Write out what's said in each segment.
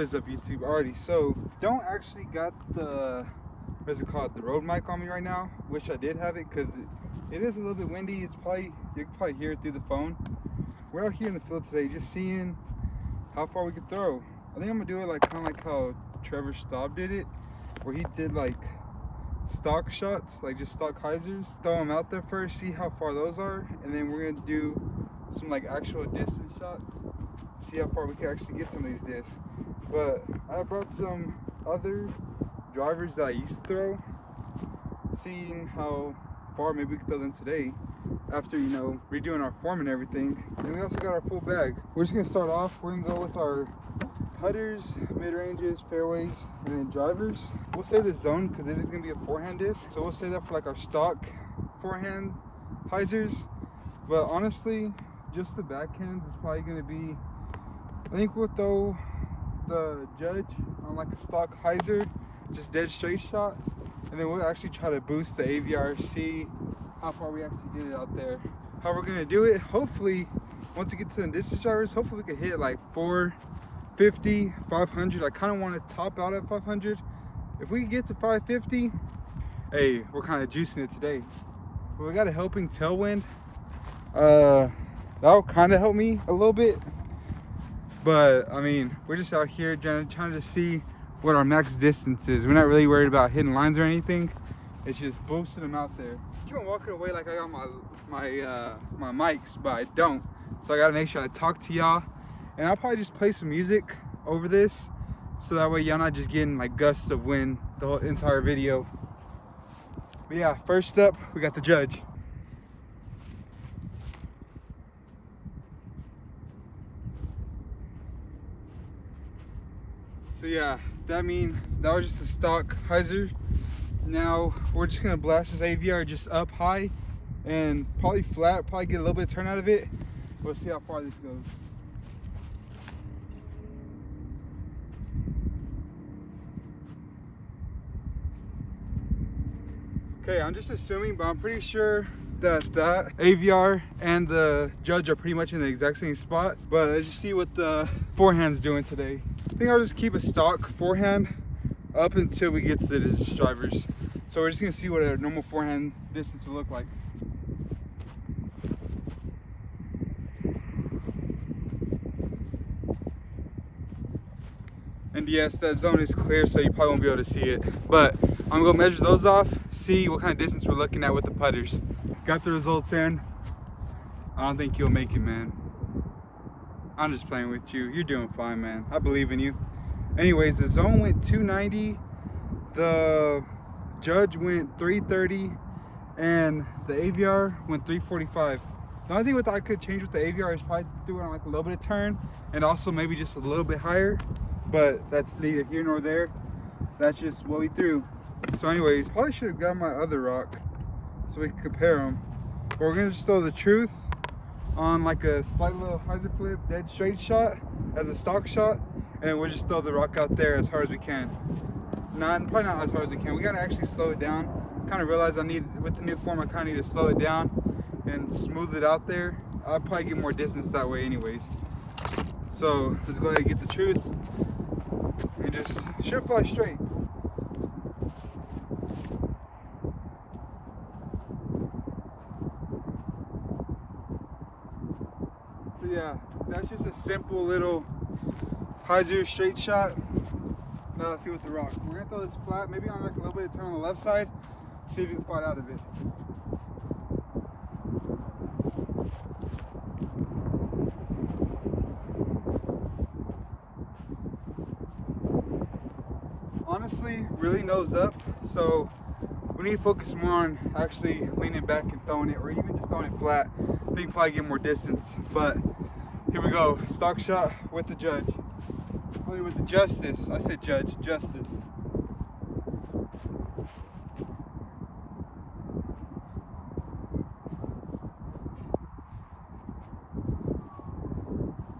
is up, YouTube? Alrighty, so don't actually got the, what is it called, the road mic on me right now. Wish I did have it, because it is a little bit windy. It's probably, you can probably hear it through the phone. We're out here in the field today just seeing how far we could throw. I think I'm gonna do it like kind of like how Trevor Staub did it, where he did like stock shots, like just stock hyzers. Throw them out there first, see how far those are, and then we're gonna do some like actual distance shots, see how far we can actually get some of these discs. But I brought some other drivers that I used to throw, seeing how far maybe we could throw them today after, you know, redoing our form and everything. And we also got our full bag. We're just gonna start off, we're gonna go with our putters, mid-ranges, fairways, and then drivers. We'll save the zone because it is gonna be a forehand disc, so we'll save that for like our stock forehand hyzers. But honestly, just the backhands is probably gonna be, I think we'll throw the Judge on like a stock hyzer, just dead straight shot, and then we'll actually try to boost the AVR, see how far we actually get it out there. How we're gonna do it, hopefully once we get to the distance drivers, hopefully we could hit like 450, 500. I kind of want to top out at 500. If we get to 550, hey, we're kind of juicing it today. But we got a helping tailwind. That'll kind of help me a little bit. But I mean, we're just out here trying to see what our max distance is. We're not really worried about hitting lines or anything. It's just boosting them out there. I keep on walking away like I got my mics, but I don't. So I gotta make sure I talk to y'all. And I'll probably just play some music over this, so that way y'all not just getting like gusts of wind the whole entire video. But yeah, first up, we got the Judge. So yeah, that was just a stock hyzer. Now we're just gonna blast this AVR just up high and probably flat, probably get a little bit of turn out of it. We'll see how far this goes. Okay, I'm just assuming, but I'm pretty sure that AVR and the Judge are pretty much in the exact same spot. But let's just see what the forehand's doing today. I think I'll just keep a stock forehand up until we get to the distance drivers. So we're just gonna see what a normal forehand distance will look like. And yes, that zone is clear, so you probably won't be able to see it. But I'm gonna measure those off, see what kind of distance we're looking at with the putters. Got the results in. I don't think you'll make it, man. I'm just playing with you. You're doing fine, man. I believe in you. Anyways, the zone went 290, the Judge went 330, and the AVR went 345. The only thing I could change with the AVR is probably do it on like a little bit of turn, and also maybe just a little bit higher. But that's neither here nor there. That's just what we threw. So anyways, probably should have got my other rock so we can compare them. But we're gonna just throw the Truth on like a slight little hyzer flip, dead straight shot as a stock shot, and we'll just throw the rock out there as hard as we can. Probably not as hard as we can. We gotta actually slow it down. Kind of realized with the new form, I kind of need to slow it down and smooth it out there. I'll probably get more distance that way anyways. So let's go ahead and get the Truth and just should fly straight. So yeah, that's just a simple little hyzer straight shot. Now let's see with the rock. We're gonna throw this flat, maybe on like a little bit of turn on the left side, see if you can fly out of it. Honestly, really nose up, so we need to focus more on actually leaning back and throwing it, or even just throwing it flat. I think probably get more distance. But here we go, stock shot with the Judge. Probably with the Justice. I said Judge, Justice.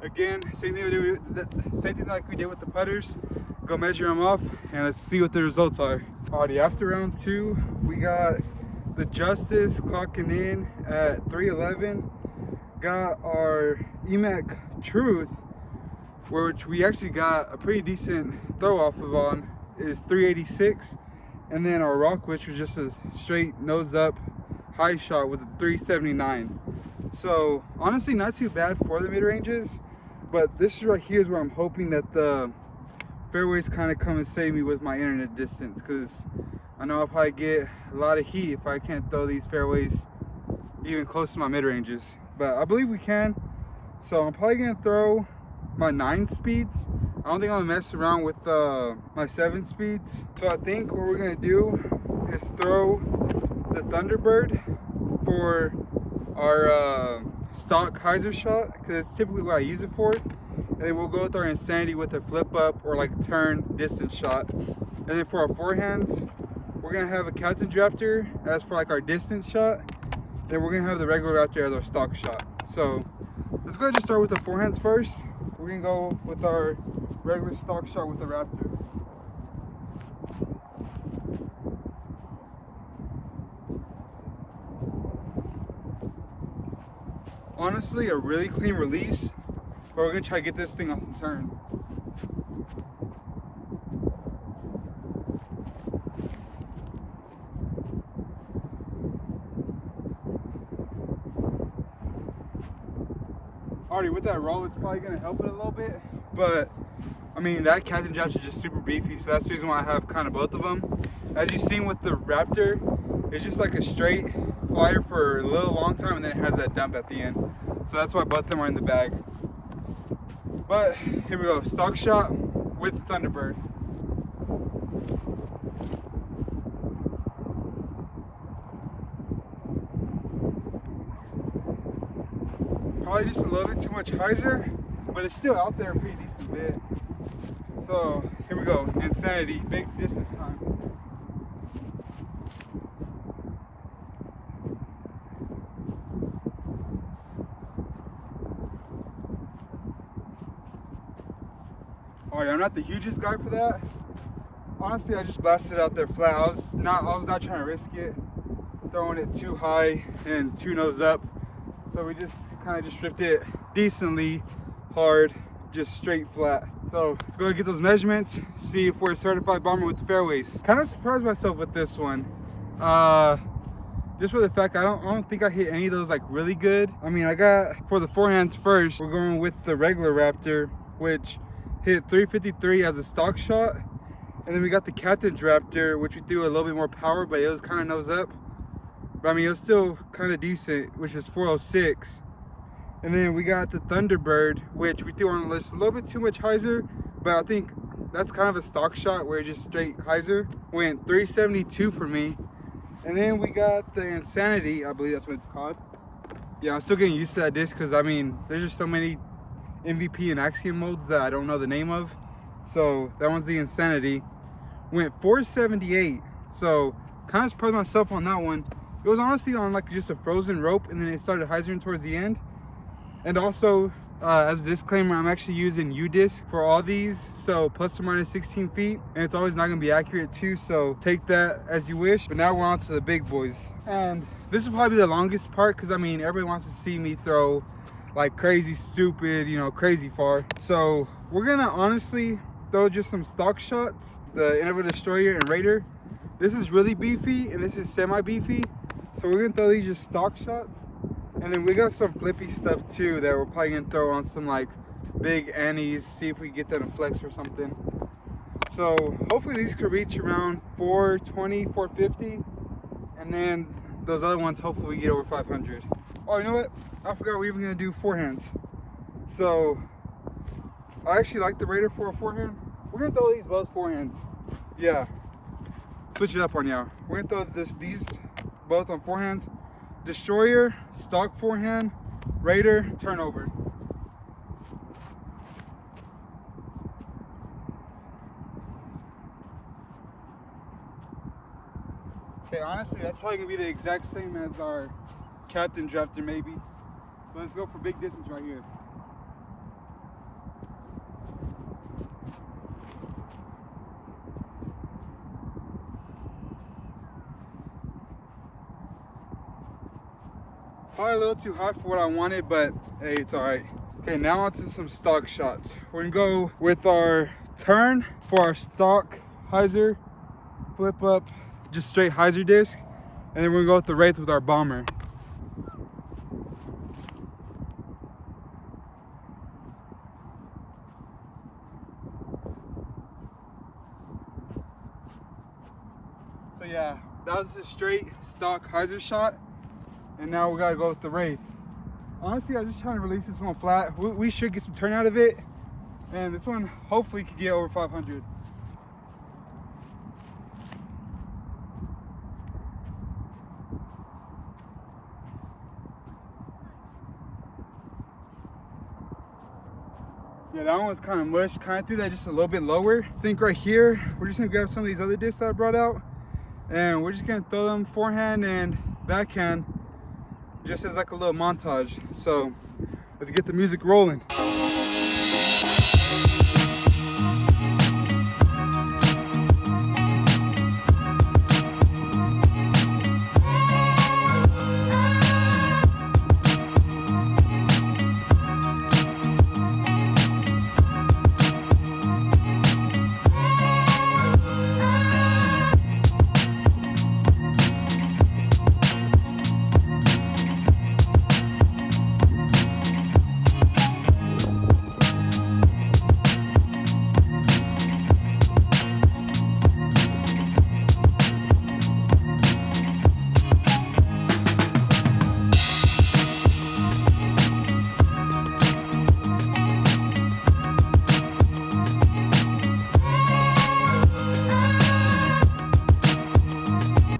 Again, same thing like we did with the putters. Go measure them off and let's see what the results are. Alrighty, after round 2, we got the Justice clocking in at 311. Got our EMAC Truth which we actually got a pretty decent throw off of on, is 386. And then our rock, which was just a straight nose up high shot, was a 379. So honestly, not too bad for the mid ranges, but this is right here is where I'm hoping that the fairways kind of come and save me with my internet distance, because I know I'll probably get a lot of heat if I can't throw these fairways even close to my mid ranges. But I believe we can, so I'm probably gonna throw my 9 speeds. I don't think I'm gonna mess around with my 7 speeds. So I think what we're gonna do is throw the Thunderbird for our stock hyzer shot, because it's typically what I use it for. And then we'll go with our Insanity with a flip up or like turn distance shot. And then for our forehands, we're gonna have a Captain Raptor as for like our distance shot. Then we're gonna have the regular Raptor as our stock shot. So let's go ahead and start with the forehands first. We're gonna go with our regular stock shot with the Raptor. Honestly, a really clean release, but we're gonna try to get this thing on some turn. Already with that roll, it's probably gonna help it a little bit, but I mean, that Captain Japs is just super beefy, so that's the reason why I have kind of both of them. As you've seen with the Raptor, it's just like a straight flyer for a little long time, and then it has that dump at the end. So that's why both of them are in the bag. But here we go, stock shot with the Thunderbird. Probably just a little bit too much hyzer, but it's still out there a pretty decent bit. So here we go, Insanity, big distance time. Alright, I'm not the hugest guy for that. Honestly, I just blasted out there flat. I was not trying to risk it, throwing it too high and too nose up. So we just kind of just stripped it decently hard, just straight flat. So let's go and get those measurements, see if we're a certified bomber with the fairways. Kind of surprised myself with this one. Just for the fact I don't think I hit any of those like really good. I mean, I got, for the forehands first, we're going with the regular Raptor, which hit 353 as a stock shot. And then we got the Captain Raptor, which we threw a little bit more power, but it was kind of nose up. But I mean, it was still kind of decent, which is 406. And then we got the Thunderbird, which we threw on the list a little bit too much hyzer, but I think that's kind of a stock shot where it just straight hyzer. Went 372 for me. And then we got the Insanity, I believe that's what it's called. Yeah, I'm still getting used to that disc, because I mean, there's just so many MVP and Axiom modes that I don't know the name of. So that one's the Insanity. Went 478, so kind of surprised myself on that one. It was honestly on like just a frozen rope, and then it started hyzering towards the end. And also, as a disclaimer, I'm actually using U-disc for all these, so plus or minus 16 feet, and it's always not going to be accurate too, so take that as you wish. But now we're on to the big boys, and this will probably be the longest part, because I mean, everybody wants to see me throw like crazy stupid, you know, crazy far. So we're gonna honestly throw just some stock shots, the Innova Destroyer and Raider. This is really beefy, and this is semi beefy, so we're gonna throw these just stock shots. And then we got some flippy stuff too that we're probably gonna throw on some like big annies, see if we can get that in flex or something. So hopefully these could reach around 420, 450, and then those other ones hopefully we get over 500. Oh, you know what? I forgot we're even gonna do forehands. So I actually like the Raider for a forehand. We're gonna throw these both forehands. Yeah, switch it up on y'all. We're gonna throw these both on forehands. Destroyer, stock forehand, Raider, turnover. Okay, honestly, that's probably gonna be the exact same as our Captain Raptor maybe. But let's go for big distance right here. Probably a little too hot for what I wanted, but hey, it's all right. Okay, now onto some stock shots. We're gonna go with our turn for our stock hyzer, flip up, just straight hyzer disc, and then we're gonna go with the wraith with our bomber. So yeah, that was a straight stock hyzer shot, and now we gotta go with the wraith. Honestly, I'm just trying to release this one flat. We should get some turn out of it, and this one hopefully could get over 500. Yeah, that one was kind of mush. Kind of threw that just a little bit lower. I think right here, we're just gonna grab some of these other discs that I brought out, and we're just gonna throw them forehand and backhand just as like a little montage. So let's get the music rolling.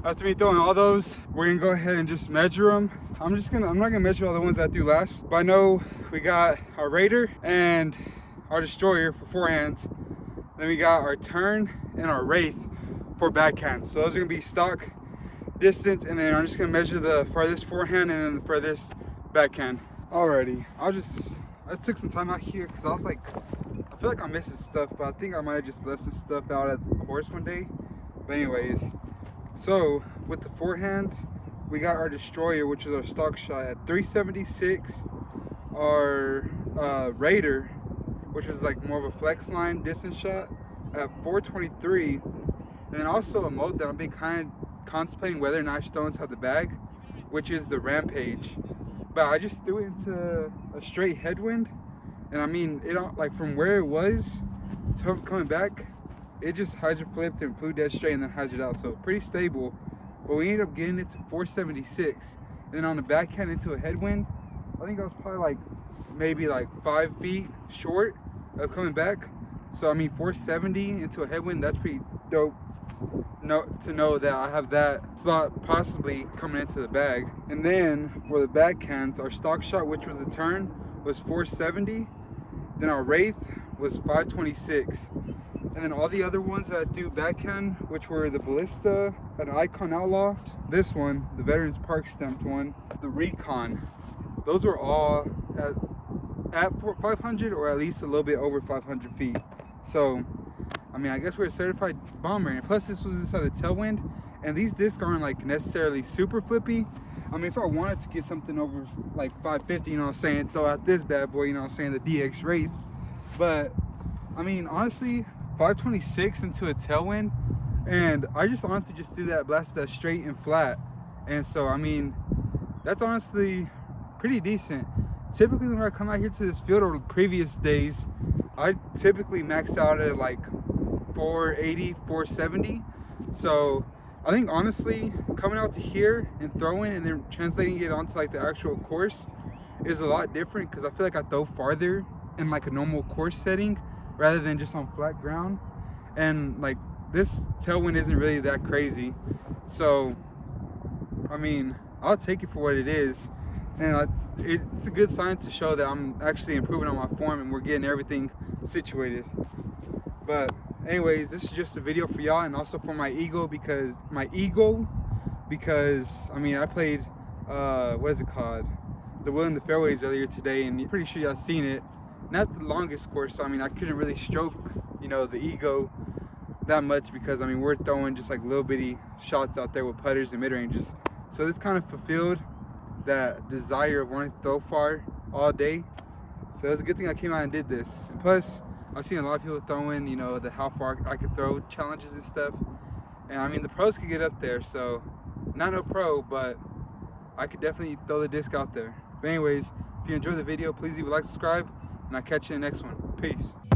After me throwing all those, we're gonna go ahead and just measure them. I'm not gonna measure all the ones that I threw last, but I know we got our Raider and our Destroyer for forehands. Then we got our Turn and our Wraith for backhands. So those are gonna be stock distance, and then I'm just gonna measure the farthest forehand and then the furthest backhand. Alrighty, I took some time out here because I was like, I feel like I'm missing stuff, but I think I might have just left some stuff out at the course one day. But anyways, so with the forehands, we got our Destroyer, which is our stock shot, at 376. Our Raider, which was like more of a flex line distance shot, at 423. And then also a mode that I've been kind of contemplating whether or not I should throw inside the bag, which is the Rampage. But I just threw it into a straight headwind, and I mean, it like from where it was to coming back, it just hyzer flipped and flew dead straight and then hyzered out. So pretty stable. But we ended up getting it to 476. And then on the backhand into a headwind, I think I was probably like maybe like 5 feet short of coming back. So I mean, 470 into a headwind, that's pretty dope. To know that I have that slot possibly coming into the bag. And then for the backhands, our stock shot, which was the Turn, was 470. Then our Wraith was 526. And then all the other ones that I threw backhand, which were the Ballista, an Icon Outlaw, this one, the Veterans Park stamped one, the Recon, those were all at 500 or at least a little bit over 500 feet. So I mean, I guess we're a certified bomber, and plus this was inside a tailwind, and these discs aren't like necessarily super flippy. I mean, if I wanted to get something over like 550, you know what I'm saying, throw out this bad boy, you know what I'm saying, the DX Wraith. But I mean, honestly, 526 into a tailwind, and I just honestly just do that, blast that straight and flat. And so I mean, that's honestly pretty decent. Typically when I come out here to this field or previous days, I typically max out at like 480, 470. So I think honestly coming out to here and throwing and then translating it onto like the actual course is a lot different, because I feel like I throw farther in like a normal course setting rather than just on flat ground. And like this tailwind isn't really that crazy, so I mean, I'll take it for what it is, and it's a good sign to show that I'm actually improving on my form and we're getting everything situated. But anyways, this is just a video for y'all, and also for my ego, because I mean, I played what is it called, the Will in the Fairways earlier today, and I'm pretty sure y'all seen it. Not the longest course, so I mean, I couldn't really stroke, you know, the ego that much, because I mean, we're throwing just like little bitty shots out there with putters and mid ranges. So this kind of fulfilled that desire of wanting to throw far all day. So it's a good thing I came out and did this. And plus, I've seen a lot of people throwing, you know, the how far I could throw challenges and stuff. And I mean, the pros could get up there, so not no pro, but I could definitely throw the disc out there. But anyways, if you enjoyed the video, please leave a like, subscribe, and I'll catch you in the next one. Peace.